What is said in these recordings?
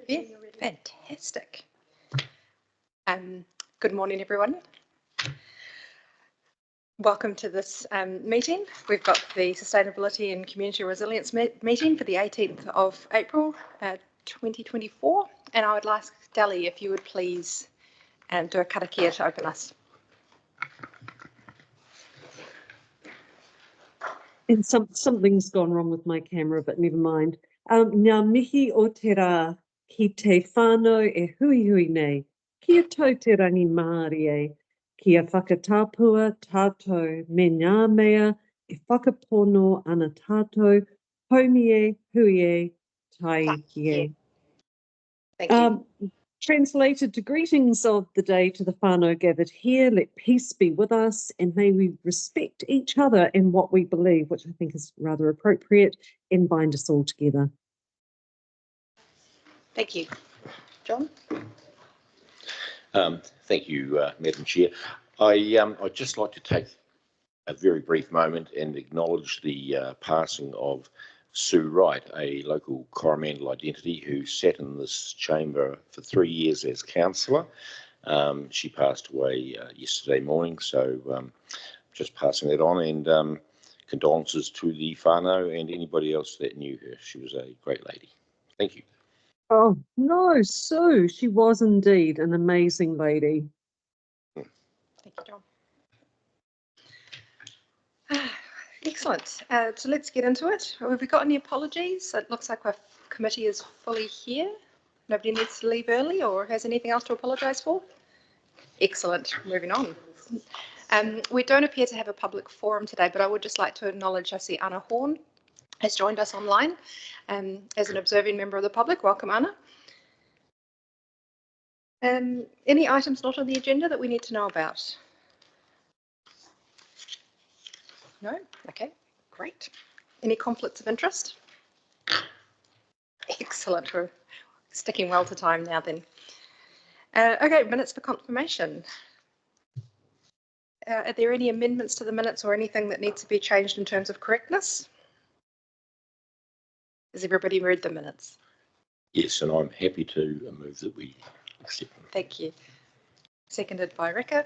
Yeah, fantastic. Good morning, everyone. Welcome to this meeting. We've got the Sustainability and Community Resilience meeting for the 18th of April 2024, and I would ask Dali if you would please do a karakia to open us. And something's gone wrong with my camera, but never mind. Ngā mihi o te rā, ki te whānau e hui hui nei, kia tau te rangi Māori e, kia whakatāpua tātou me ngā mea e whakapono ana tātou, haumi e, hui e, tai ki e. Thank you. Translated to greetings of the day to the whānau gathered here, let peace be with us and may we respect each other in what we believe, which I think is rather appropriate, and bind us all together. Thank you. John? Thank you, Madam Chair. I'd just like to take a very brief moment and acknowledge the passing of Sue Wright, a local Coromandel identity who sat in this chamber for 3 years as councillor. She passed away yesterday morning, so just passing that on, and condolences to the whānau and anybody else that knew her. She was a great lady. Thank you. Oh, no, Sue, she was indeed an amazing lady. Thank you, John. Excellent. So let's get into it. Have we got any apologies? It looks like our committee is fully here. Nobody needs to leave early or has anything else to apologise for? Excellent. Moving on. We don't appear to have a public forum today, but I would just like to acknowledge, I see Anna Horn has joined us online as an observing member of the public. Welcome, Anna. Any items not on the agenda that we need to know about? No? Okay, great. Any conflicts of interest? Excellent. We're sticking well to time now then. Okay, minutes for confirmation. Are there any amendments to the minutes or anything that needs to be changed in terms of correctness? Has everybody read the minutes? Yes, and I'm happy to move that we accept them. Thank you. Seconded by Rika.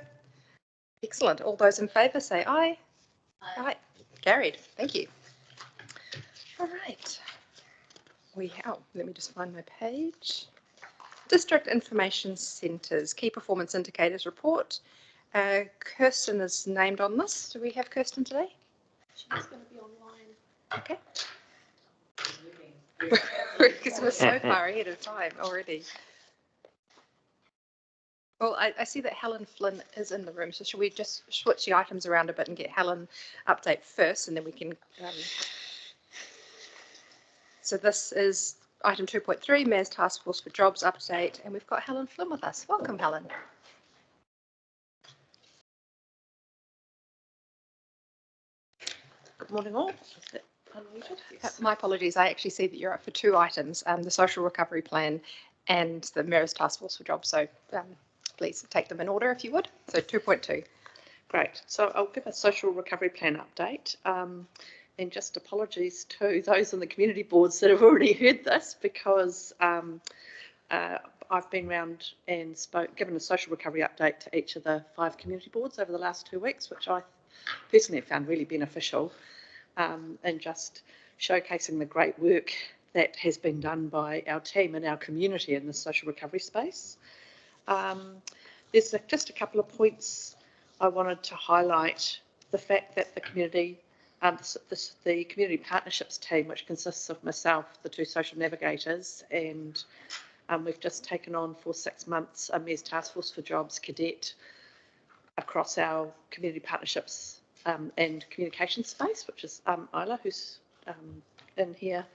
Excellent. All those in favour say aye. Aye. Aye. Carried. Thank you. All right. Let me just find my page. District Information Centres, Key Performance Indicators Report. Kirsten is named on this. Do we have Kirsten today? She's going to be online. Okay. Because we're so far ahead of time already. Well, I see that Helen Flynn is in the room, so should we just switch the items around a bit and get Helen update first, and then we can... So this is item 2.3, Mayor's Taskforce for Jobs update, and we've got Helen Flynn with us. Welcome, Helen. Good morning all. My apologies, I actually see that you're up for two items, the Social Recovery Plan and the Mayor's Taskforce for Jobs, so please take them in order if you would. So 2.2. Great. So I'll give a Social Recovery Plan update. And just apologies to those on the community boards that have already heard this, because I've been around and given a social recovery update to each of the 5 community boards over the last 2 weeks, which I personally have found really beneficial, and just showcasing the great work that has been done by our team and our community in the social recovery space. There's just a couple of points I wanted to highlight. The fact that the community partnerships team, which consists of myself, the 2 social navigators, and we've just taken on for 6 months a Mayor's Taskforce for Jobs cadet across our community partnerships and communication space, which is Isla, who's in here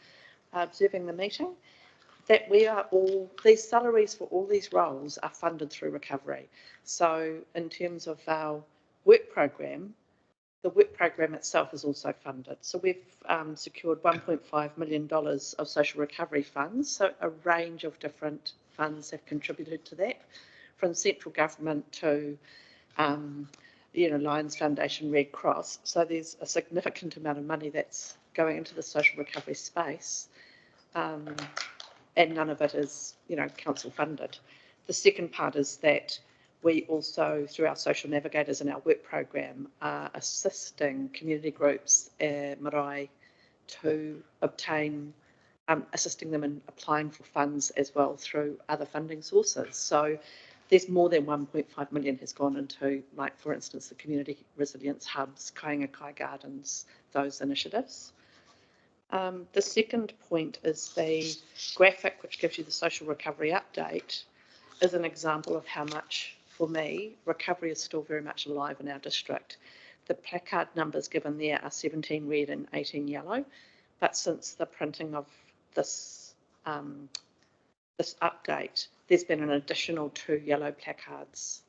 observing the meeting. That these salaries for all these roles are funded through recovery. So in terms of our work program, the work program itself is also funded. So we've secured $1.5 million of social recovery funds. So a range of different funds have contributed to that, from central government to Lions Foundation, Red Cross. So there's a significant amount of money that's going into the social recovery space. and none of it is, council funded. The second part is that we also, through our social navigators in our work program, are assisting community groups, marae, to obtain, assisting them in applying for funds as well through other funding sources. So there's more than 1.5 million has gone into, like, for instance, the community resilience hubs, Kainga Kai Gardens, those initiatives. The second point is the graphic, which gives you the social recovery update, is an example of how much, for me, recovery is still very much alive in our district. The placard numbers given there are 17 red and 18 yellow, but since the printing of this this update, there's been an additional 2 yellow placards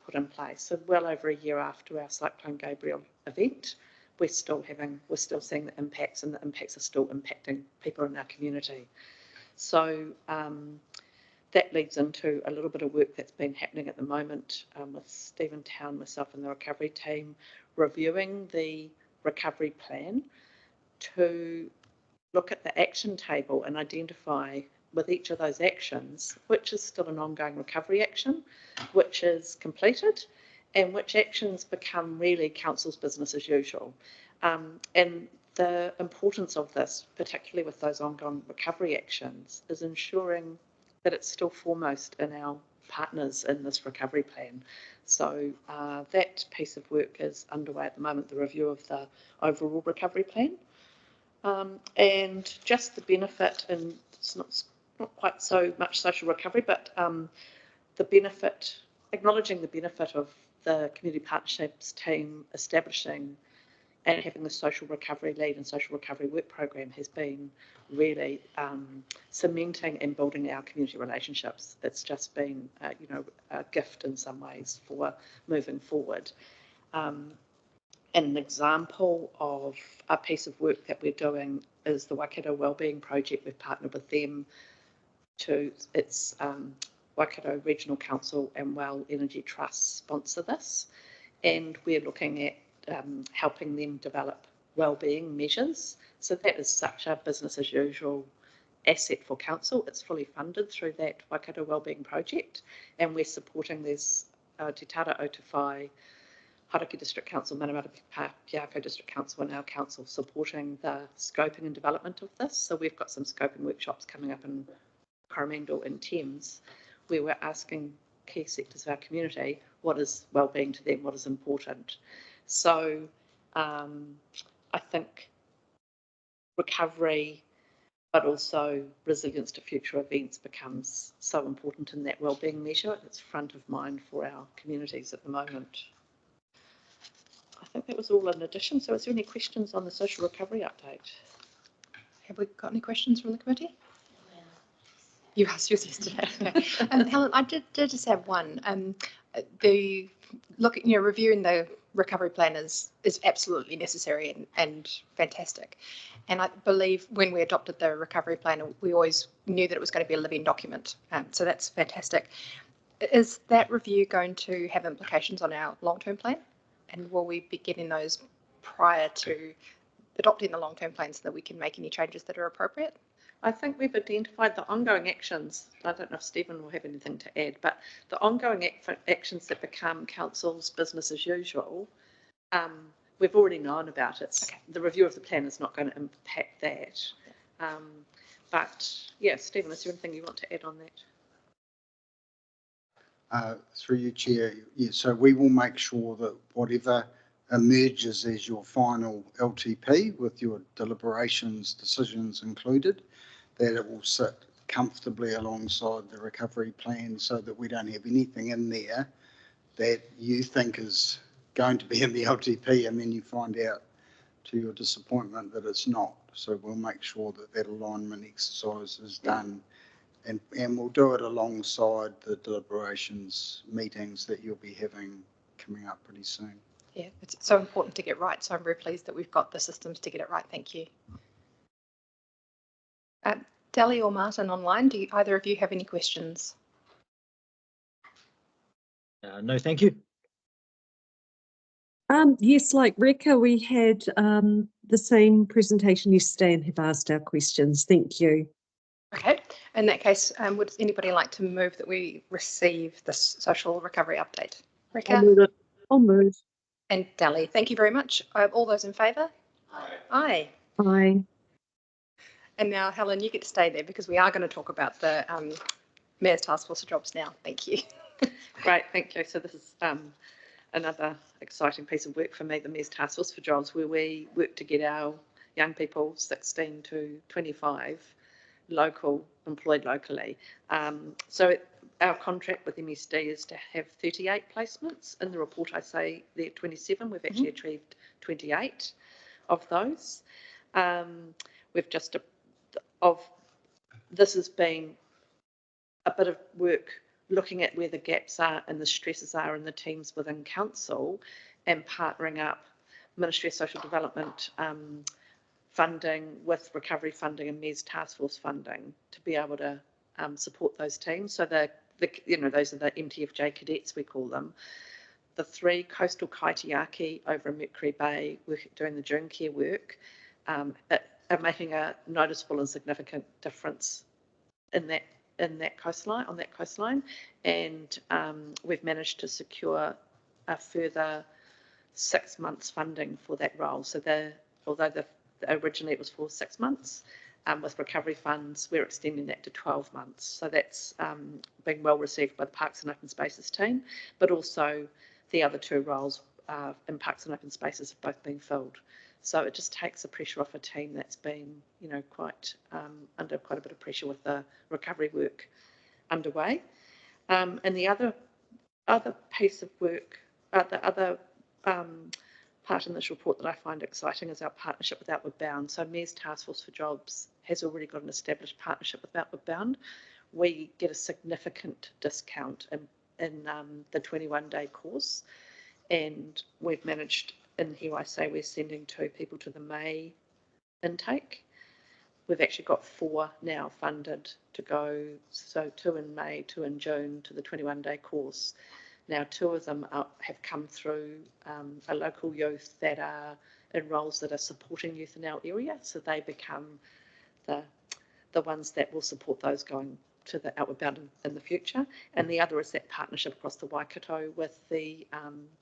put in place. So well over a year after our Cyclone Gabriel event, we're still seeing the impacts, and the impacts are still impacting people in our community. So that leads into a little bit of work that's been happening at the moment with Stephen Town, myself and the recovery team, reviewing the recovery plan to look at the action table and identify with each of those actions which is still an ongoing recovery action, which is completed, and which actions become really council's business as usual. And the importance of this, particularly with those ongoing recovery actions, is ensuring that it's still foremost in our partners in this recovery plan. So that piece of work is underway at the moment, the review of the overall recovery plan. And just the benefit, and it's not quite so much social recovery, but the benefit, acknowledging the benefit of the community partnerships team establishing and having the social recovery lead and social recovery work program has been really cementing and building our community relationships. It's just been, a gift in some ways for moving forward. And an example of a piece of work that we're doing is the Waikato Wellbeing Project. We've partnered with them it's Waikato Regional Council and Well Energy Trust sponsor this, and we're looking at helping them develop wellbeing measures. So that is such a business as usual asset for council. It's fully funded through that Waikato Wellbeing Project, and we're supporting this Te Tara Otawhai, Karakia District Council, Manamata Piako District Council and our council supporting the scoping and development of this. So we've got some scoping workshops coming up in Coromandel and Thames, where we're asking key sectors of our community what is wellbeing to them, what is important. So I think recovery, but also resilience to future events becomes so important in that wellbeing measure. It's front of mind for our communities at the moment. I think that was all in addition. So is there any questions on the social recovery update? Have we got any questions from the committee? You asked yours yesterday. Helen, I did just have one. The reviewing the recovery plan is absolutely necessary and fantastic. And I believe when we adopted the recovery plan, we always knew that it was going to be a living document. So that's fantastic. Is that review going to have implications on our long-term plan? And will we be getting those prior to adopting the long-term plan so that we can make any changes that are appropriate? I think we've identified the ongoing actions. I don't know if Stephen will have anything to add, but the ongoing actions that become council's business as usual, we've already known about it. Okay. The review of the plan is not going to impact that. But yeah, Stephen, is there anything you want to add on that? Through you, Chair, yeah, so we will make sure that whatever emerges as your final LTP with your deliberations, decisions included, that it will sit comfortably alongside the recovery plan so that we don't have anything in there that you think is going to be in the LTP and then you find out to your disappointment that it's not. So we'll make sure that that alignment exercise is done, and we'll do it alongside the deliberations meetings that you'll be having coming up pretty soon. Yeah, it's so important to get right. So I'm very pleased that we've got the systems to get it right. Thank you. Deli or Martin online, do either of you have any questions? No, thank you. Yes, like Reka, we had the same presentation yesterday and have asked our questions. Thank you. Okay, in that case, would anybody like to move that we receive this social recovery update? I'll Rika move it. I'll move. and Dali, thank you very much. All those in favour? Aye. Aye. And now, Helen, you get to stay there because we are going to talk about the Mayor's Taskforce for Jobs now. Thank you. Great, thank you. So this is another exciting piece of work for me, the Mayor's Taskforce for Jobs, where we work to get our young people 16 to 25 employed locally. So our contract with MSD is to have 38 placements. In the report I say they're 27. We've actually achieved 28 of those. We've just this has been a bit of work looking at where the gaps are and the stresses are in the teams within council, and partnering up Ministry of Social Development funding with recovery funding and Mayor's Taskforce funding to be able to support those teams. So those are the MTFJ cadets, we call them. The 3 coastal kaitiaki over in Mercury Bay, we're doing the June care work, are making a noticeable and significant difference on that coastline, and we've managed to secure a further 6 months funding for that role. So although originally it was for 6 months, with recovery funds, we're extending that to 12 months. So that's been well received by the Parks and Open Spaces team, but also the other 2 roles in Parks and Open Spaces have both been filled. So it just takes the pressure off a team that's been, quite under quite a bit of pressure with the recovery work underway. And the other piece of work, the other part in this report that I find exciting is our partnership with Outward Bound. So Mayor's Taskforce for Jobs has already got an established partnership with Outward Bound. We get a significant discount in the 21-day course, and we've managed, in here I say we're sending 2 people to the May intake. We've actually got 4 now funded to go, so 2 in May, 2 in June to the 21-day course. Now 2 of them have come through a local youth that are in roles that are supporting youth in our area, so they become the ones that will support those going to the Outward Bound in the future. And the other is that partnership across the Waikato with the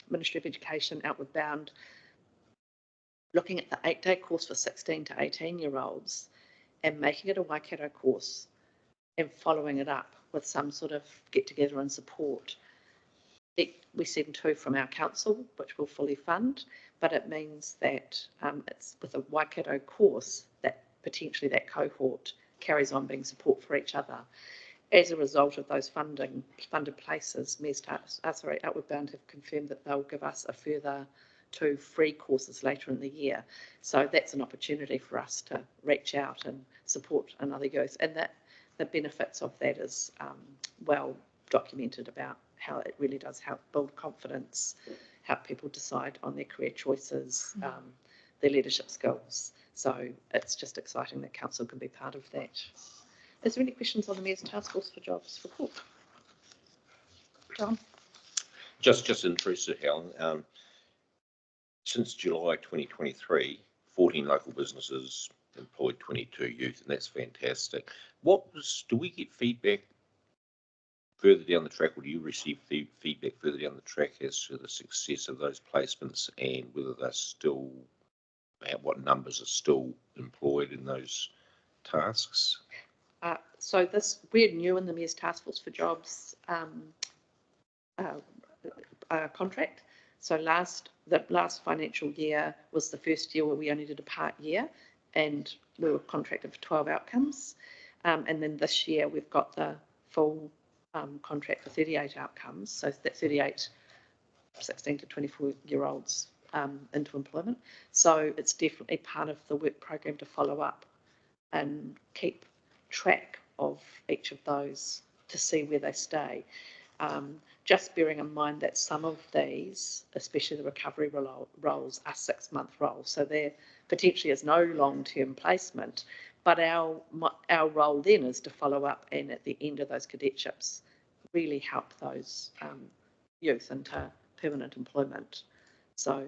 Ministry of Education, Outward Bound, looking at the 8-day course for 16 to 18-year-olds and making it a Waikato course and following it up with some sort of get-together and support. We send 2 from our council, which will fully fund, but it means that it's with a Waikato course that potentially that cohort carries on being support for each other. As a result of those funded places, Outward Bound have confirmed that they'll give us a further 2 free courses later in the year. So that's an opportunity for us to reach out and support another youth, and that the benefits of that is well documented about how it really does help build confidence, help people decide on their career choices, their leadership skills. So it's just exciting that council can be part of that. Is there any questions on the Mayor's Taskforce for Jobs report? John? Just interested, Helen. Since July 2023, 14 local businesses employed 22 youth, and that's fantastic. Do we get feedback further down the track, or do you receive feedback further down the track as to the success of those placements and whether they're still, what numbers are still employed in those tasks? So we're new in the Mayor's Taskforce for Jobs contract. So the last financial year was the first year where we only did a part year, and we were contracted for 12 outcomes. And then this year we've got the full contract for 38 outcomes. So that 38 16 to 24-year-olds into employment. So it's definitely part of the work program to follow up and keep track of each of those to see where they stay. Just bearing in mind that some of these, especially the recovery roles, are 6-month roles. So there potentially is no long-term placement, but our role then is to follow up and at the end of those cadetships really help those youth into permanent employment. So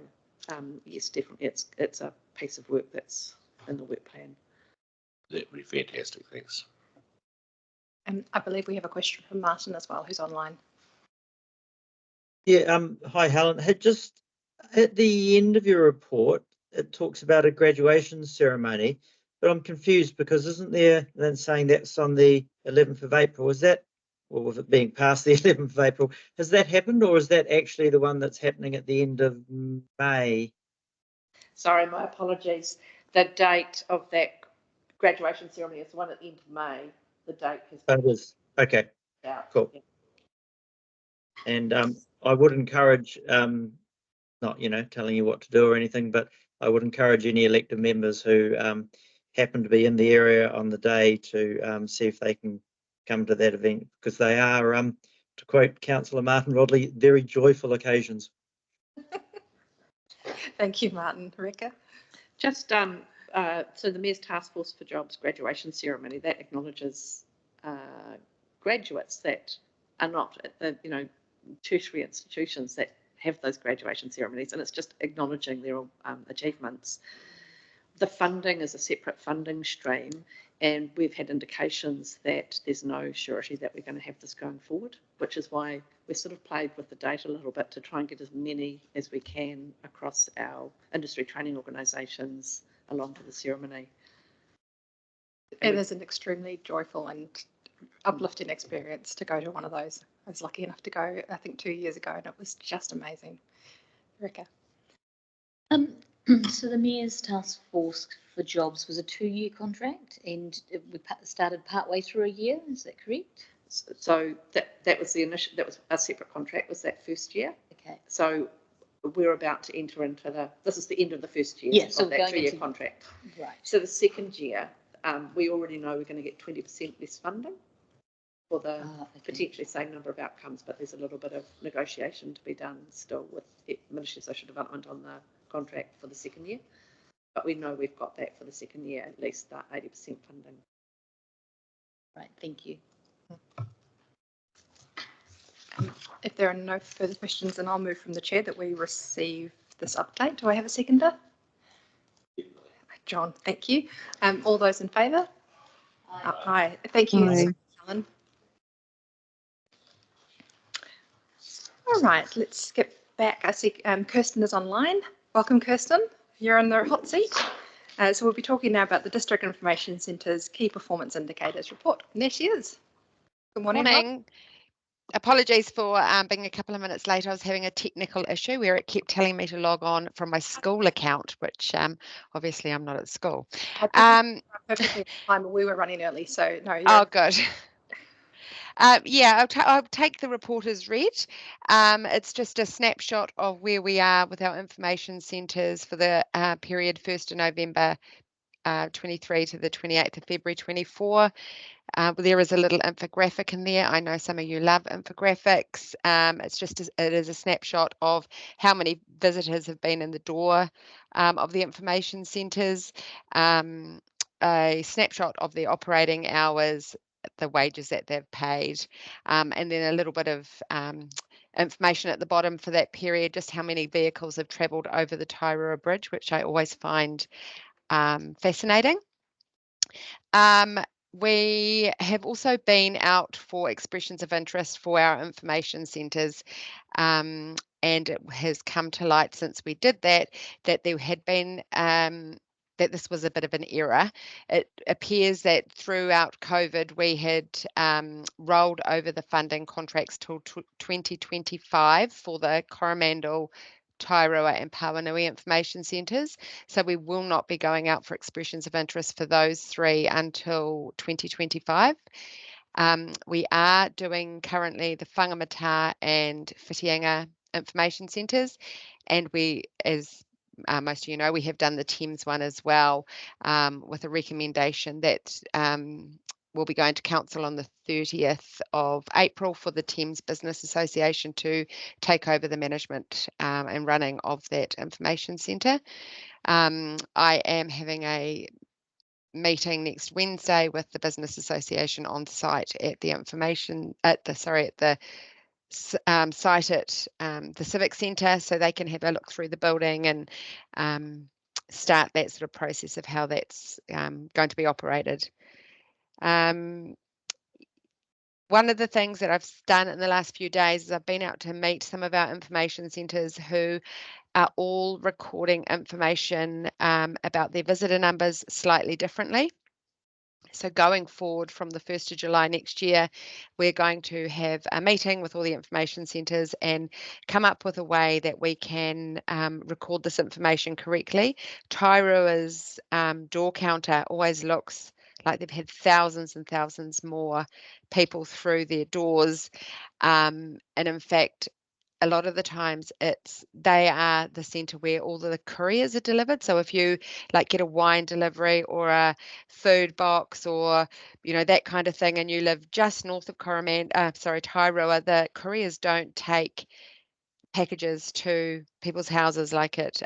yes, definitely it's a piece of work that's in the work plan. That would be fantastic, thanks. And I believe we have a question from Martin as well, who's online. Yeah, hi Helen. Just at the end of your report, it talks about a graduation ceremony, but I'm confused because isn't there then saying that's on the 11th of April? Is that, or with it being past the 11th of April, has that happened, or is that actually the one that's happening at the end of May? Sorry, my apologies. The date of that graduation ceremony is the one at the end of May. The date has Oh, been it is. Okay, out. cool. Yeah. And I would encourage, not telling you what to do or anything, but I would encourage any elected members who happen to be in the area on the day to see if they can come to that event, because they are, to quote Councillor Martin Rodley, very joyful occasions. Thank you, Martin. Rebecca? Just so the Mayor's Taskforce for Jobs graduation ceremony, that acknowledges graduates that are not at the tertiary institutions that have those graduation ceremonies, and it's just acknowledging their achievements. The funding is a separate funding stream, and we've had indications that there's no surety that we're going to have this going forward, which is why we've sort of played with the date a little bit to try and get as many as we can across our industry training organisations along to the ceremony. It is an extremely joyful and uplifting experience to go to one of those. I was lucky enough to go, I think, 2 years ago, and it was just amazing. Rebecca? So the Mayor's Taskforce for Jobs was a 2-year contract, and we started partway through a year. Is that correct? So that was the initial. That was a separate contract. Was that first year? Okay. So we're about to enter into this is the end of the first year. Yeah. So of that 2-year contract. Right. So the second year, we already know we're going to get 20% less funding for the potentially same number of outcomes, but there's a little bit of negotiation to be done still with the Ministry of Social Development on the contract for the second year. But we know we've got that for the second year, at least the 80% funding. Right, thank you. If there are no further questions, then I'll move from the chair that we receive this update. Do I have a seconder? John, thank you. All those in favour? Aye. Thank you, Helen. All right, let's get back. I see Kirsten is online. Welcome, Kirsten. You're on the hot seat. So we'll be talking now about the District Information Centre's Key Performance Indicators report. And there she is. Good morning. Morning. Apologies for being a couple of minutes late. I was having a technical issue where it kept telling me to log on from my school account, which obviously I'm not at school. Perfectly fine. We were running early, so no. Oh, good. Yeah, I'll take the report as read. It's just a snapshot of where we are with our information centres for the period 1st of November 23 to the 28th of February 24. There is a little infographic in there. I know some of you love infographics. It is a snapshot of how many visitors have been in the door of the information centres, a snapshot of the operating hours, the wages that they've paid, and then a little bit of information at the bottom for that period, just how many vehicles have travelled over the Tairua Bridge, which I always find fascinating. We have also been out for expressions of interest for our information centres, and it has come to light since we did that there had been that this was a bit of an error. It appears that throughout COVID we had rolled over the funding contracts till 2025 for the Coromandel, Tairua and Pawanui information centres. So we will not be going out for expressions of interest for those three until 2025. We are doing currently the Whangamata and Whitianga information centres, and we, as most of you know, we have done the Thames one as well, with a recommendation that we'll be going to council on the 30th of April for the Thames Business Association to take over the management and running of that information centre. I am having a meeting next Wednesday with the Business Association on site at the site at the Civic Centre, so they can have a look through the building and start that sort of process of how that's going to be operated. one of the things that I've done in the last few days is I've been out to meet some of our information centres who are all recording information about their visitor numbers slightly differently. So going forward from the 1st of July next year, we're going to have a meeting with all the information centres and come up with a way that we can record this information correctly. Tairua's door counter always looks like they've had thousands and thousands more people through their doors. And in fact, a lot of the times they are the centre where all the couriers are delivered. So if you like get a wine delivery or a food box or that kind of thing, and you live just north of Tairua, the couriers don't take packages to people's houses like at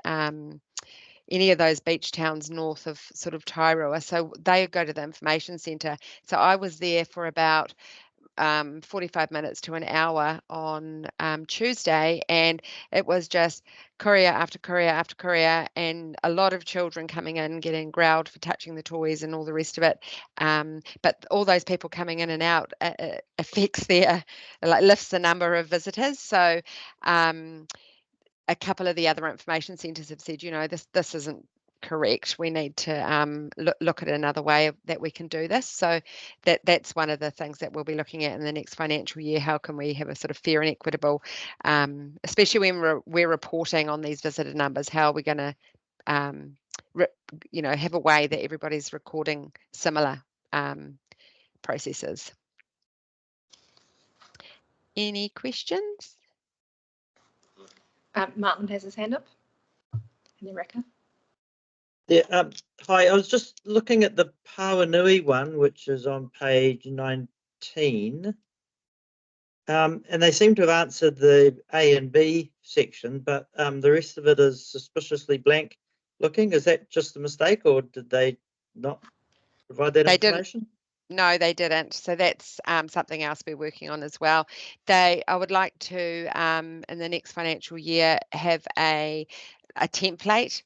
any of those beach towns north of sort of Tairua. So they go to the information centre. So I was there for about 45 minutes to an hour on Tuesday, and it was just courier after courier after courier, and a lot of children coming in getting growled for touching the toys and all the rest of it. But all those people coming in and out affects lifts the number of visitors. So a couple of the other information centres have said, this isn't correct. We need to look at another way that we can do this. So that's one of the things that we'll be looking at in the next financial year. How can we have a sort of fair and equitable, especially when we're reporting on these visitor numbers, how are we going to have a way that everybody's recording similar processes. Any questions? Martin has his hand up. And then Reka. Yeah, hi, I was just looking at the Pawanui one, which is on page 19. And they seem to have answered the A and B section, but the rest of it is suspiciously blank looking. Is that just a mistake, or did they not provide that information? No, they didn't. So that's something else we're working on as well. I would like to, in the next financial year, have a template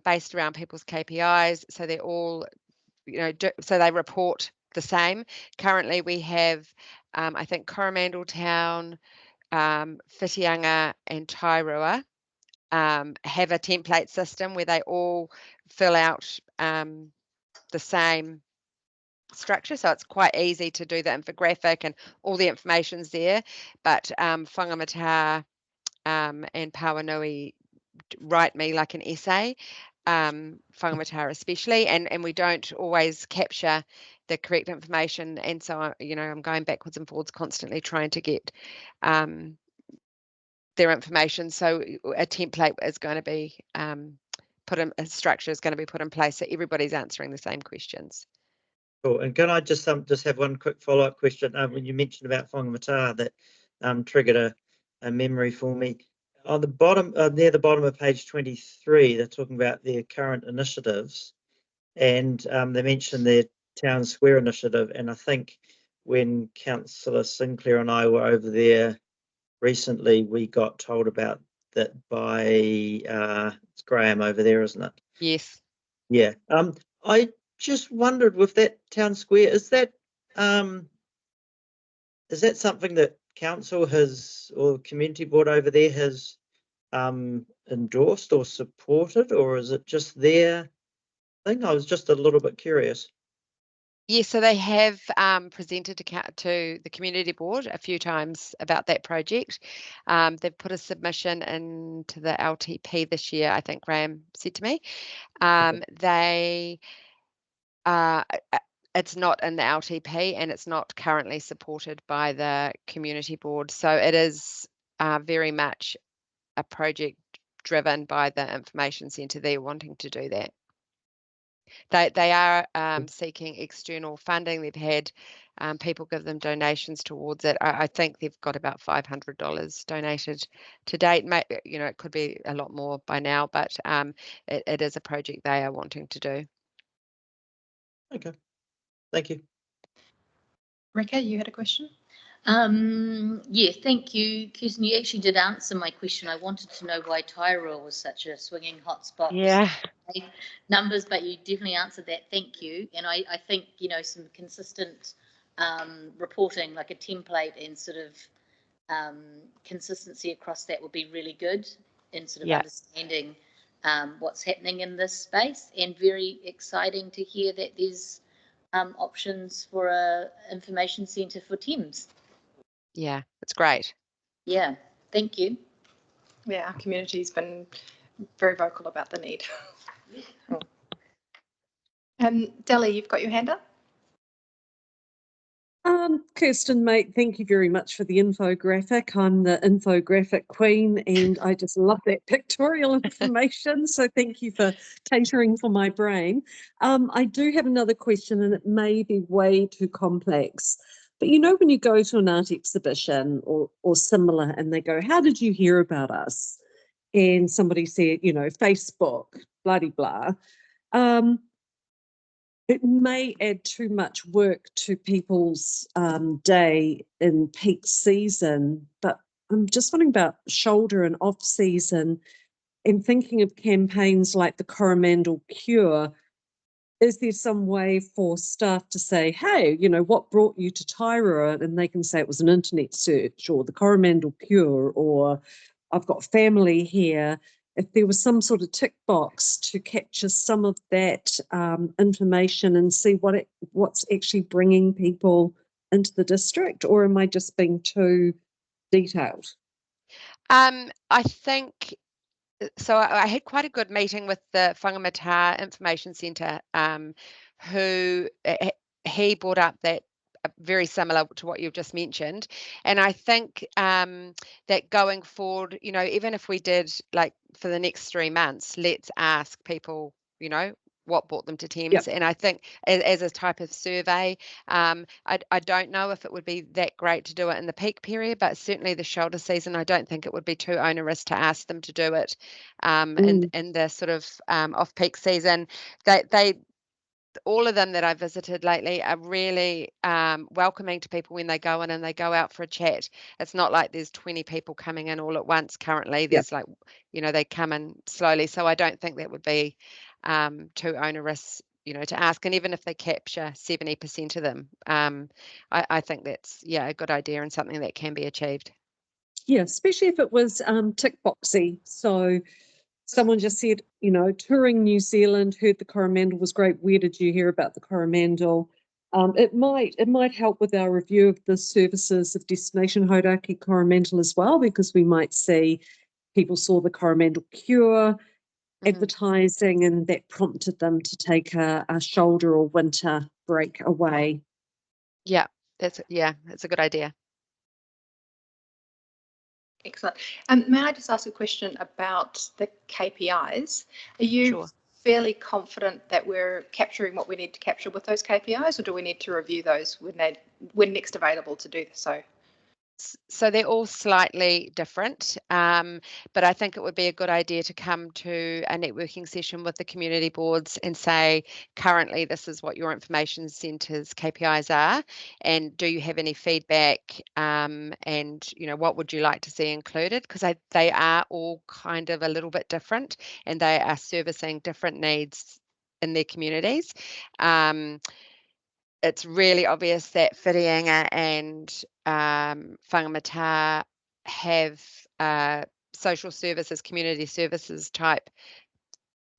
based around people's KPIs, so they're all, so they report the same. Currently, we have, I think, Coromandel Town, Whitianga, and Tairua have a template system where they all fill out the same structure, so it's quite easy to do the infographic and all the information's there. But Whangamata and Pawanui write me like an essay, Whangamata especially, and we don't always capture the correct information, and so I'm going backwards and forwards constantly trying to get their information. So a template is going to be a structure is going to be put in place so everybody's answering the same questions. Cool. And can I just have one quick follow-up question? When you mentioned about Whangamata, that triggered a memory for me. On the bottom, near the bottom of page 23, they're talking about their current initiatives, and they mentioned their Town Square initiative. And I think when Councillor Sinclair and I were over there recently, we got told about that by it's Graham over there, isn't it? Yes. Yeah. I just wondered with that Town Square, is that something that council has, or community board over there has endorsed or supported, or is it just their thing? I was just a little bit curious. Yes, so they have presented to the community board a few times about that project. They've put a submission into the LTP this year, I think Graham said to me. It's not in the LTP and it's not currently supported by the community board. So it is very much a project driven by the information centre. They're wanting to do that. They are seeking external funding. They've had people give them donations towards it. I think they've got about $500 donated to date. It could be a lot more by now, but it is a project they are wanting to do. Okay, thank you. Reka, you had a question? Yeah, thank you, Kirsten. You actually did answer my question. I wanted to know why Tairua was such a swinging hotspot. Yeah. Numbers, but you definitely answered that. Thank you. And I think, some consistent reporting, like a template and sort of consistency across that would be really good in sort of Yeah. understanding what's happening in this space, and very exciting to hear that there's options for a information centre for Thames. Yeah, it's great. Yeah, thank you. Yeah, our community's been very vocal about the need. Deli, you've got your hand up? Kirsten, mate, thank you very much for the infographic. I'm the infographic queen and I just love that pictorial information. So thank you for catering for my brain. I do have another question, and it may be way too complex. But you know, when you go to an art exhibition or similar and they go, how did you hear about us? And somebody said, you know, Facebook, blah, blah, blah. It may add too much work to people's day in peak season, but I'm just wondering about shoulder and off season and thinking of campaigns like the Coromandel Cure. Is there some way for staff to say, hey, you know, what brought you to Tairua? And they can say it was an internet search or the Coromandel Cure, or I've got family here. If there was some sort of tick box to capture some of that information and see what's actually bringing people into the district, or am I just being too detailed? I think so. I had quite a good meeting with the Whangamata Information Centre, who he brought up that very similar to what you've just mentioned. And I think that going forward, you know, even if we did like for the next 3 months, let's ask people, you know, what brought them to Thames. Yep. And I think as a type of survey, I don't know if it would be that great to do it in the peak period, but certainly the shoulder season, I don't think it would be too onerous to ask them to do it in the sort of off-peak season. They all of them that I visited lately are really welcoming to people when they go in and they go out for a chat. It's not like there's 20 people coming in all at once currently. There's like, you know, they come in slowly. So I don't think that would be too onerous, you know, to ask. And even if they capture 70% of them, I think that's, yeah, a good idea and something that can be achieved. Yeah, especially if it was tick boxy. So someone just said, you know, touring New Zealand, heard the Coromandel was great. Where did you hear about the Coromandel? It might help with our review of the services of Destination Hauraki Coromandel as well, because we might see people saw the Coromandel Cure advertising and that prompted them to take a shoulder or winter break away. Yeah, it's a good idea. Excellent. May I just ask a question about the KPIs? Are you Sure. fairly confident that we're capturing what we need to capture with those KPIs, or do we need to review those when next available to do so? So they're all slightly different, but I think it would be a good idea to come to a networking session with the community boards and say, currently, this is what your information centre's KPIs are, and do you have any feedback, and, you know, what would you like to see included? Because they are all kind of a little bit different, and they are servicing different needs in their communities. It's really obvious that Whirianga and Whangamata have social services, community services type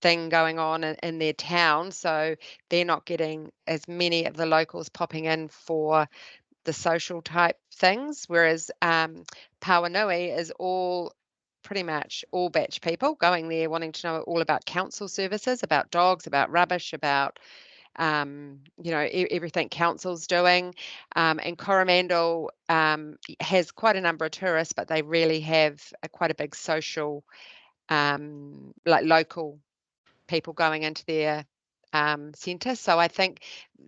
thing going on in their town. So they're not getting as many of the locals popping in for the social type things, whereas Pauanui is all pretty much all batch people going there wanting to know all about council services, about dogs, about rubbish, about you know, everything council's doing. And Coromandel has quite a number of tourists, but they really have quite a big social, like local people going into their centre. So I think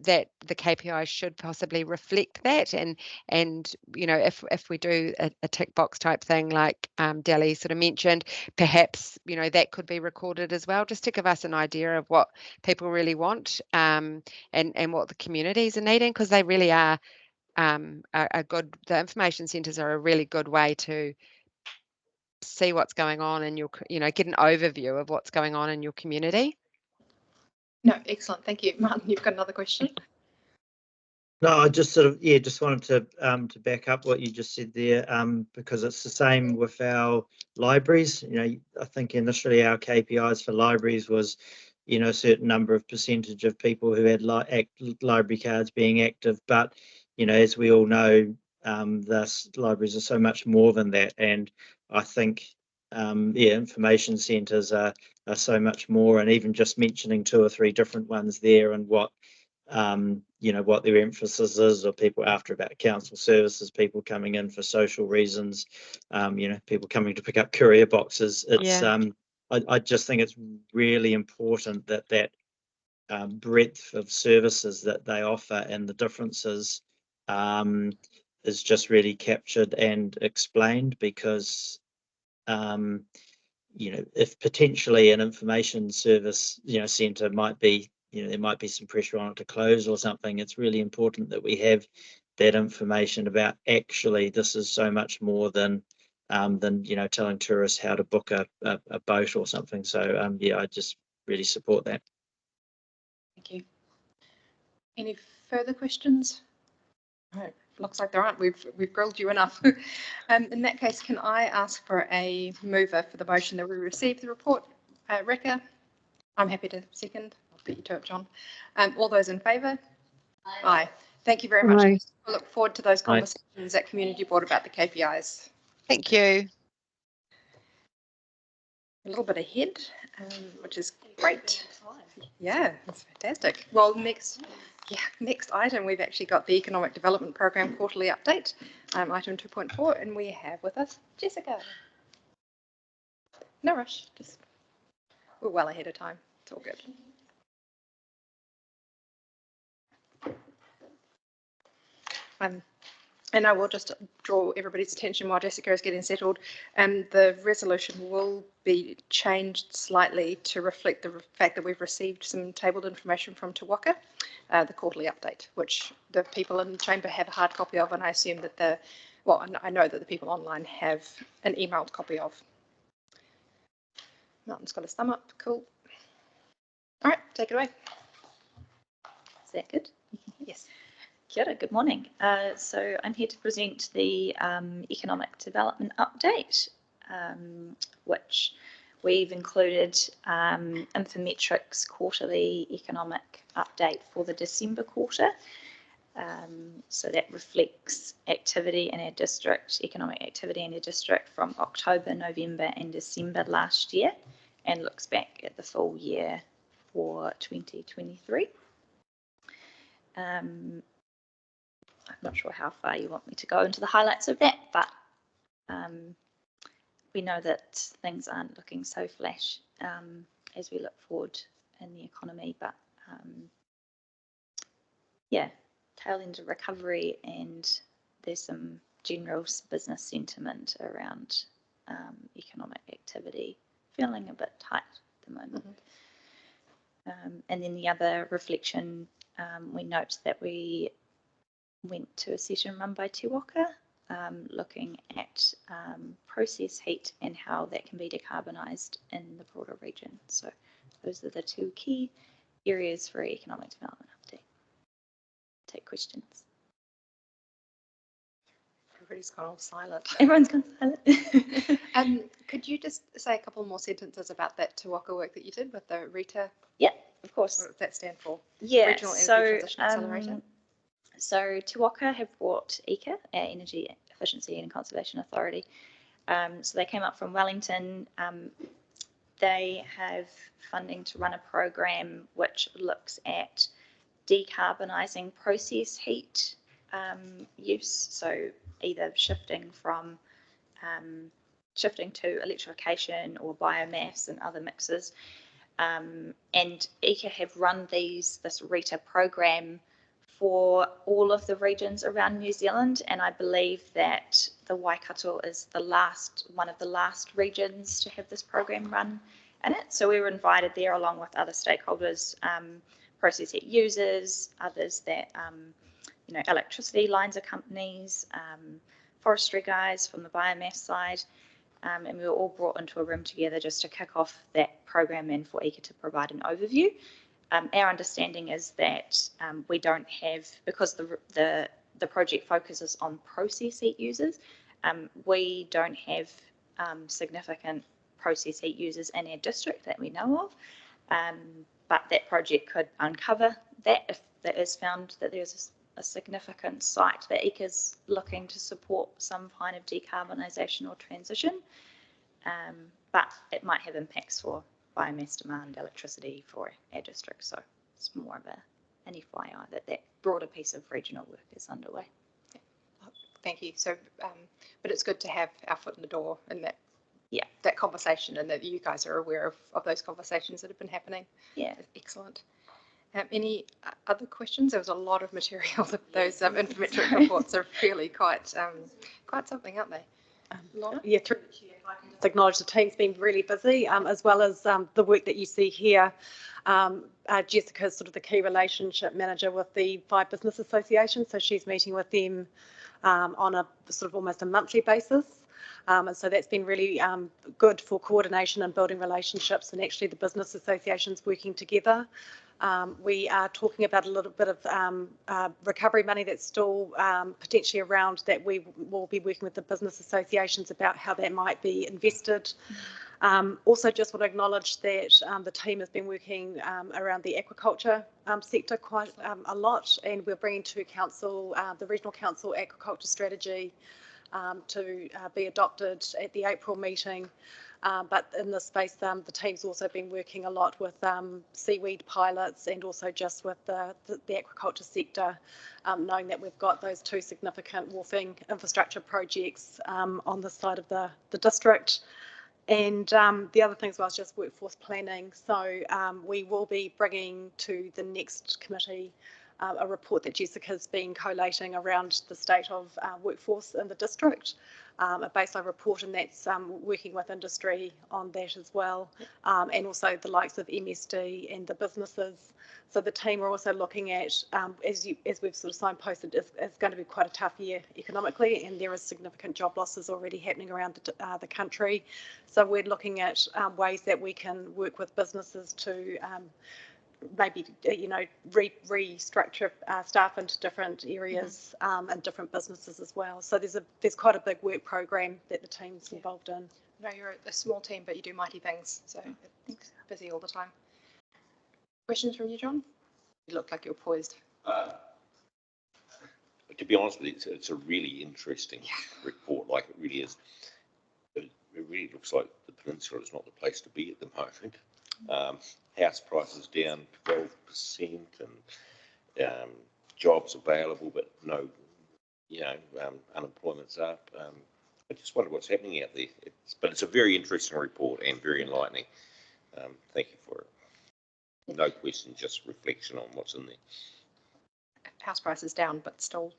that the KPI should possibly reflect that. And you know, if we do a tick box type thing like Deli sort of mentioned, perhaps, you know, that could be recorded as well, just to give us an idea of what people really want and what the communities are needing, because they really are good. The information centres are a really good way to see what's going on in your, you know, get an overview of what's going on in your community. No, excellent. Thank you. Martin, you've got another question? No, I just sort of, just wanted to back up what you just said there, because it's the same with our libraries. I think initially our KPIs for libraries was, a certain number of percentage of people who had library cards being active. But, as we all know, the libraries are so much more than that. And I think, information centres are so much more. And even just mentioning 2 or 3 different ones there and what what their emphasis is, or people after about council services, people coming in for social reasons, people coming to pick up courier boxes. It's I just think it's really important that breadth of services that they offer and the differences is just really captured and explained, because if potentially an information service centre might be, there might be some pressure on it to close or something, it's really important that we have that information about actually this is so much more than telling tourists how to book a boat or something. So I just really support that. Thank you. Any further questions? Right. Looks like there aren't. We've grilled you enough. In that case, can I ask for a mover for the motion that we receive the report? Rika, I'm happy to second. I'll beat you to it, John. All those in favour? Aye. Thank you very much. Aye. I look forward to those conversations at Community Board about the KPIs. Thank you. A little bit ahead, which is great. Yeah, that's fantastic. Well, next item, we've actually got the Economic Development Program quarterly update, item 2.4, and we have with us Jessica. No rush, just we're well ahead of time. It's all good. And I will just draw everybody's attention while Jessica is getting settled. The resolution will be changed slightly to reflect the fact that we've received some tabled information from Te Waka, the quarterly update, which the people in the chamber have a hard copy of, and I assume that I know that the people online have an emailed copy of. Martin's got his thumb up. Cool. All right, take it away. Is that good? Yes. Kia ora, good morning. So I'm here to present the Economic Development Update, which we've included Infometrics quarterly economic update for the December quarter. So that reflects activity in our district, economic activity in our district from October, November and December last year, and looks back at the full year for 2023. I'm not sure how far you want me to go into the highlights of that, but we know that things aren't looking so flash as we look forward in the economy, but tail end of recovery, and there's some general business sentiment around economic activity feeling a bit tight at the moment. And then the other reflection, we note that we went to a session run by Te Waka, looking at process heat and how that can be decarbonised in the broader region. So those are the 2 key areas for economic development update. Take questions. Everybody's gone all silent. Everyone's gone silent. Could you just say a couple more sentences about that Te Waka work that you did with the RETA? Yeah, of course. What does that stand for? Yeah, Regional Energy Transition Accelerator. So Te Waka have brought ECA, our Energy Efficiency and Conservation Authority. So they came up from Wellington. They have funding to run a program which looks at decarbonising process heat use. So either shifting to electrification or biomass and other mixes. And ECA have run this RETA program for all of the regions around New Zealand, and I believe that the Waikato is one of the last regions to have this program run in it. So we were invited there along with other stakeholders, process heat users, others that electricity lines of companies, forestry guys from the biomass side, and we were all brought into a room together just to kick off that program and for ECA to provide an overview. our understanding is that we don't have, because the project focuses on process heat users, we don't have significant process heat users in our district that we know of, but that project could uncover that if it is found that there's a significant site that ECA's looking to support some kind of decarbonisation or transition, but it might have impacts for biomass demand, electricity for our district. So it's more of an FYI that broader piece of regional work is underway. Thank you. So, but it's good to have our foot in the door in that conversation, and that you guys are aware of those conversations that have been happening. Yeah. Excellent. Any other questions? There was a lot of material. Those information reports are really quite something, aren't they? Yeah, through the chair, if I can just acknowledge the team's been really busy, as well as the work that you see here. Jessica is sort of the key relationship manager with the 5 business associations, so she's meeting with them on a sort of almost a monthly basis. And so that's been really good for coordination and building relationships, and actually the business associations working together. We are talking about a little bit of recovery money that's still potentially around, that we will be working with the business associations about how that might be invested. Also just want to acknowledge that the team has been working around the aquaculture sector quite a lot, and we're bringing to council the Regional Council Aquaculture Strategy to be adopted at the April meeting. But in this space, the team's also been working a lot with seaweed pilots, and also just with the aquaculture sector, knowing that we've got those 2 significant wharfing infrastructure projects on the side of the district. And the other thing as well is just workforce planning. So we will be bringing to the next committee a report that Jessica's been collating around the state of workforce in the district, a baseline report, and that's working with industry on that as well, and also the likes of MSD and the businesses. So the team are also looking at, as we've sort of signposted, it's going to be quite a tough year economically, and there is significant job losses already happening around the country. So we're looking at ways that we can work with businesses to maybe restructure staff into different areas and different businesses as well. So there's quite a big work program that the team's involved in. No, you're a small team, but you do mighty things. So it's busy all the time. Questions from you, John? You look like you're poised. To be honest with you, it's a really interesting report. Like, it really is. It really looks like the peninsula is not the place to be at the moment. House prices down 12%, and jobs available, but no, unemployment's up. I just wonder what's happening out there. But it's a very interesting report and very enlightening. Thank you for it. No question, just reflection on what's in there. House prices down, but still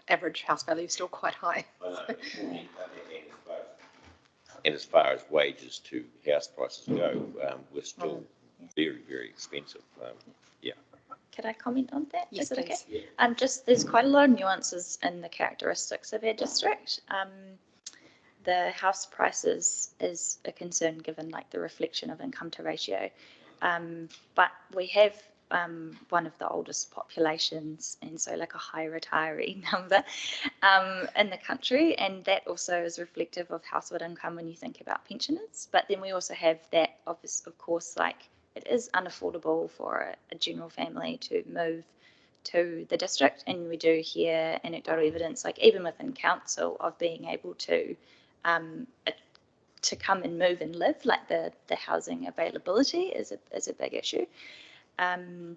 average house value is still quite high. And as far as wages to house prices go, we're still very, very expensive. Could I comment on that? Yes, is it please. okay? Just there's quite a lot of nuances in the characteristics of our district. The house prices is a concern given like the reflection of income to ratio, but we have one of the oldest populations, and so like a high retiree number in the country, and that also is reflective of household income when you think about pensioners. But then we also have that of course, like it is unaffordable for a general family to move to the district, and we do hear anecdotal evidence, like even within council, of being able to come and move and live. Like the housing availability is a big issue. And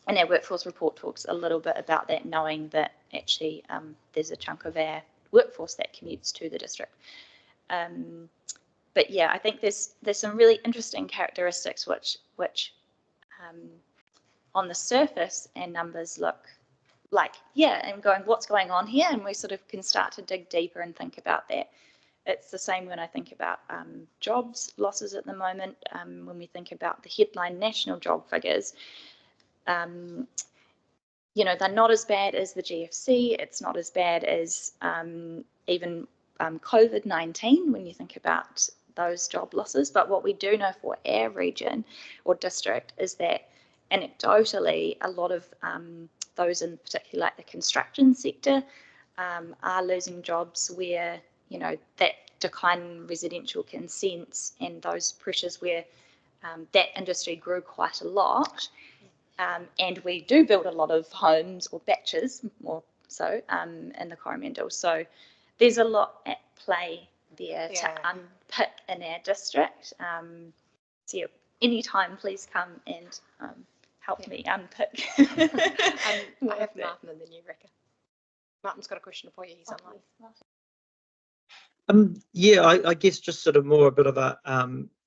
our workforce report talks a little bit about that, knowing that actually there's a chunk of our workforce that commutes to the district. But yeah, I think there's some really interesting characteristics which on the surface our numbers look like, and going, what's going on here? And we sort of can start to dig deeper and think about that. It's the same when I think about jobs losses at the moment. When we think about the headline national job figures, they're not as bad as the GFC. It's not as bad as even COVID-19 when you think about those job losses. But what we do know for our region or district is that anecdotally, a lot of those in particularly like the construction sector are losing jobs where, you know, that decline in residential consents and those pressures where that industry grew quite a lot. And we do build a lot of homes or batches more so in the Coromandel. So there's a lot at play there to unpick in our district. So yeah, anytime please come and help me unpick. We'll have Martin and then you, Rebecca. Martin's got a question for you. He's online. Yeah, I guess just sort of more a bit of a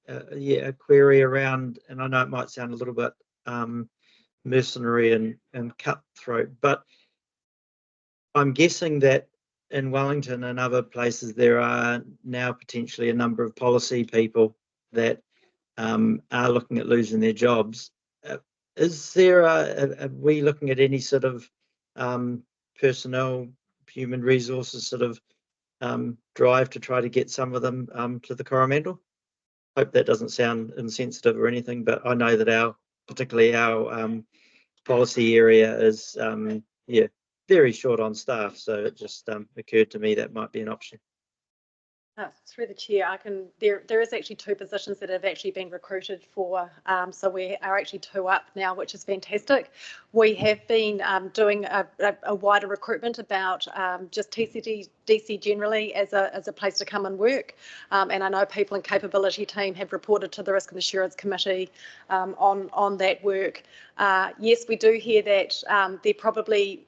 a query around, and I know it might sound a little bit mercenary and cutthroat, but I'm guessing that in Wellington and other places there are now potentially a number of policy people that are looking at losing their jobs. Is there are we looking at any sort of personnel, human resources sort of drive to try to get some of them to the Coromandel? Hope that doesn't sound insensitive or anything, but I know that particularly our policy area is very short on staff, so it just occurred to me that might be an option. Through the chair, there is actually 2 positions that have actually been recruited for, so we are actually 2 up now, which is fantastic. We have been doing a wider recruitment about just TCDC generally as a place to come and work, and I know people in capability team have reported to the Risk and Assurance Committee on that work. Yes, we do hear that they're probably,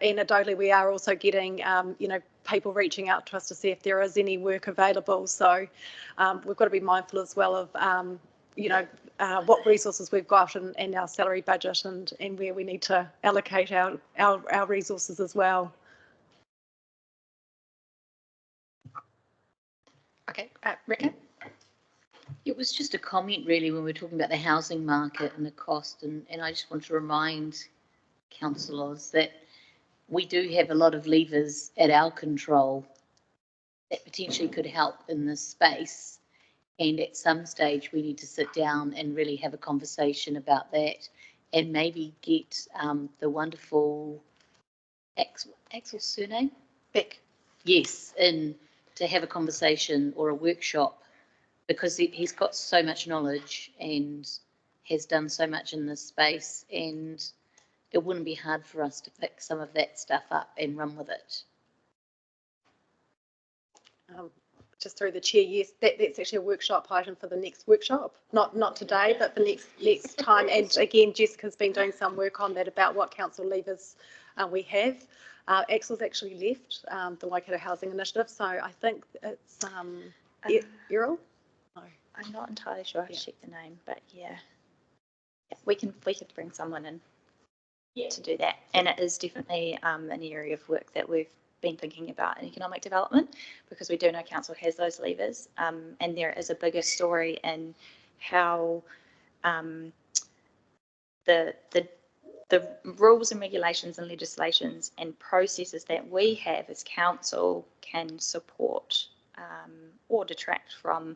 anecdotally, we are also getting, you know, people reaching out to us to see if there is any work available. So we've got to be mindful as well of, you know, what resources we've got and our salary budget and where we need to allocate our resources as well. Okay, Rebecca? It was just a comment really when we were talking about the housing market and the cost, and I just want to remind councillors that we do have a lot of levers at our control that potentially could help in this space, and at some stage we need to sit down and really have a conversation about that and maybe get the wonderful Axel's surname? Beck. Yes, in to have a conversation or a workshop, because he's got so much knowledge and has done so much in this space, and it wouldn't be hard for us to pick some of that stuff up and run with it. Just through the chair, yes, that's actually a workshop item for the next workshop. Not today, but the next time. And again, Jessica's been doing some work on that about what council levers we have. Axel's actually left the Waikato Housing Initiative, so I think it's Errol. No. I'm not entirely sure. I have to check the name, but yeah, we could bring someone in to do that, and it is definitely an area of work that we've been thinking about in economic development, because we do know council has those levers, and there is a bigger story in how the rules and regulations and legislations and processes that we have as council can support or detract from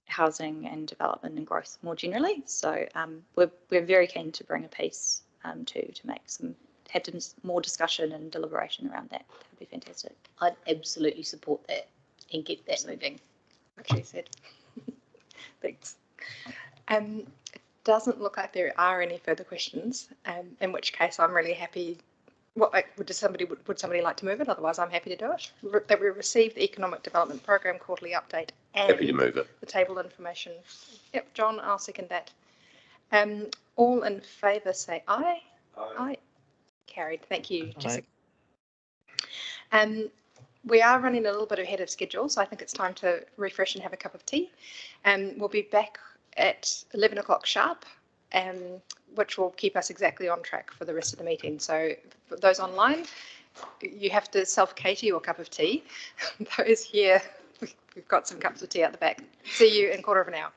housing and development and growth more generally. So we're very keen to bring a piece to make have more discussion and deliberation around that. That would be fantastic. I'd absolutely support that and get that moving. Like she said. Thanks. It doesn't look like there are any further questions, in which case I'm really happy. Would somebody like to move it? Otherwise, I'm happy to do it. That we receive the Economic Development Program quarterly update and Happy to move it. The table information. Yep, John, I'll second that. All in favour say aye. Aye. Carried. Thank you, Jessica. We are running a little bit ahead of schedule, so I think it's time to refresh and have a cup of tea. We'll be back at 11 o'clock sharp, which will keep us exactly on track for the rest of the meeting. So for those online, you have to self-cater your cup of tea. Those here, we've got some cups of tea at the back. See you in a quarter of an hour.